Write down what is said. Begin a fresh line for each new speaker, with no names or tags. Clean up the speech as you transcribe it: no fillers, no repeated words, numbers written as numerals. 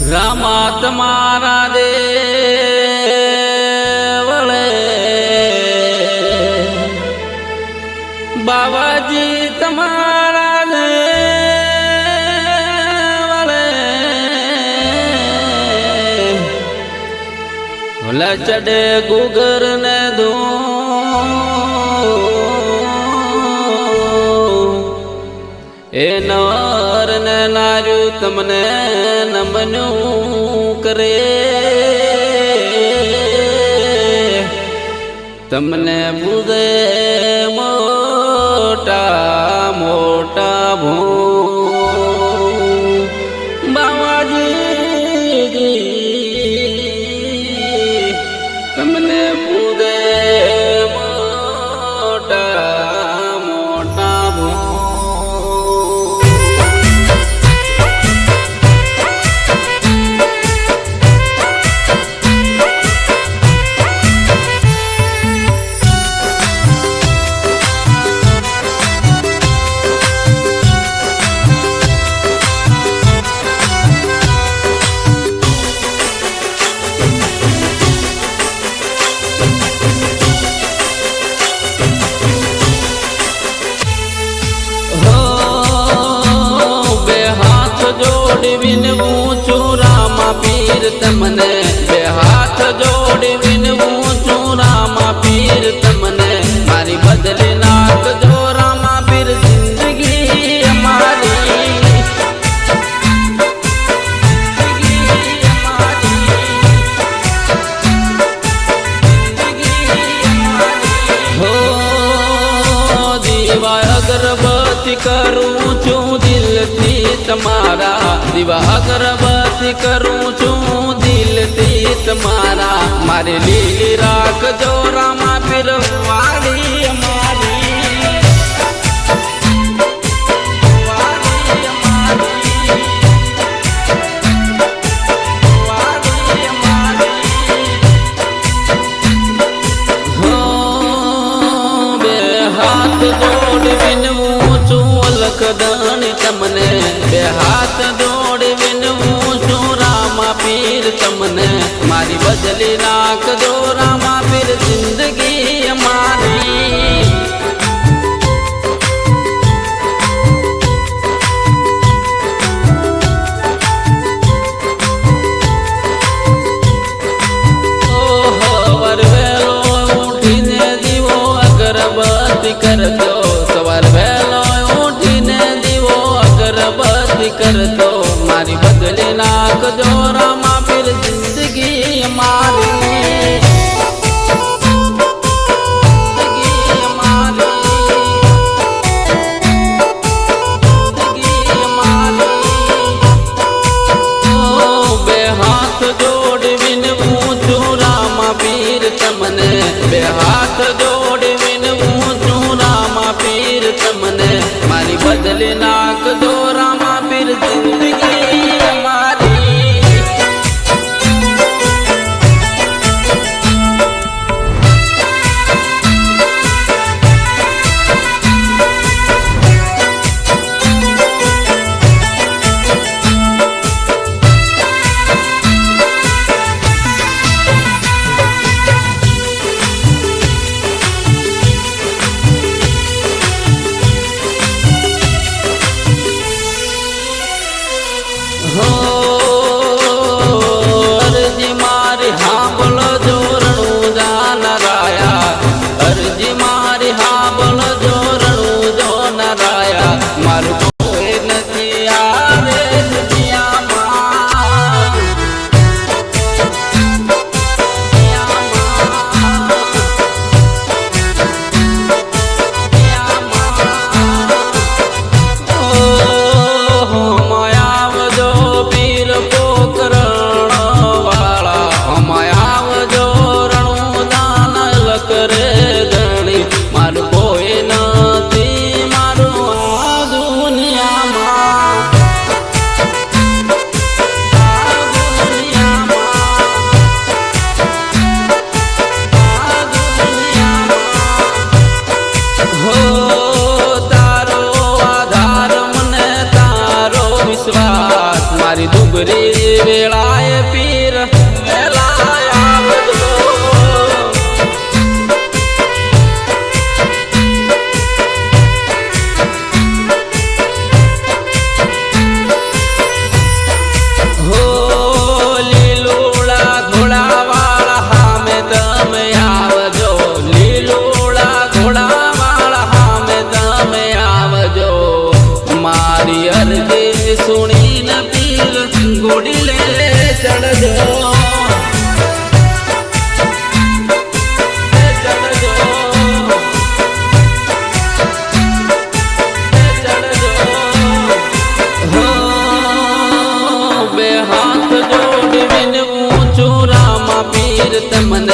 રામા તમારા દેવળે બાવાજી તમારા દેવળે ભલા ચડે ગુગર ને એ નર ને નાર્યું તમને નમનું કરે તમને બુદે મોટા મોટા બાવાજી તમને બુદે મોટા મોટા વિનવું છું રામા પીર તમને બે હાથ જોડી વિનવું છું રામા પીર તમને મારી બદલી નાખજો રામા પીર જિંદગી અમારી હો દીવા અગરબત્તી કરું છું દિલથી તમારા દીવા અગરબત્તી કરું છું દિલથી તમારા મારી લીલી રાખજો રામા પીર વાડી અમારી હો બે હાથ જોડી વિનવું છું લખદણી તમને બે હાથ જોડી વિનવું છું રામા પીર તમને મારી બદલી નાખજો રામા પીર જિંદગી અમારી સવાર વહેલો ઉઠીને દીવો અગરબત્તી કરજો સવાર વહેલો કરતો મારી બદલી નાખજો રામા પીર જિંદગી અમારી બે હાથ જોડી વિનવું છું રામા પીર તમને બે હાથ જોડી વિનવું છું રામા પીર તમને મારી બદલી નાખજો રામા પીર જિંદગી અમારી હો અરજી મારી હાંભળ જોરણું જાન રાયા અરજી મારી હાંભળ જોરણું જો નરાયા મારું કોઈ નથી આવે મારી ડુંગરી વેળાએ પીર વેલા આવજો હો લીલોડા ઘોડાવાળા હામે તમે આવજો લીલોડા ઘોડાવાળા હામે તમે આવજો મારી અરજી સુણીને પીર ઘોડી લે ચડજો બે હાથ જોડી વિનવું છું રામા પીર તમને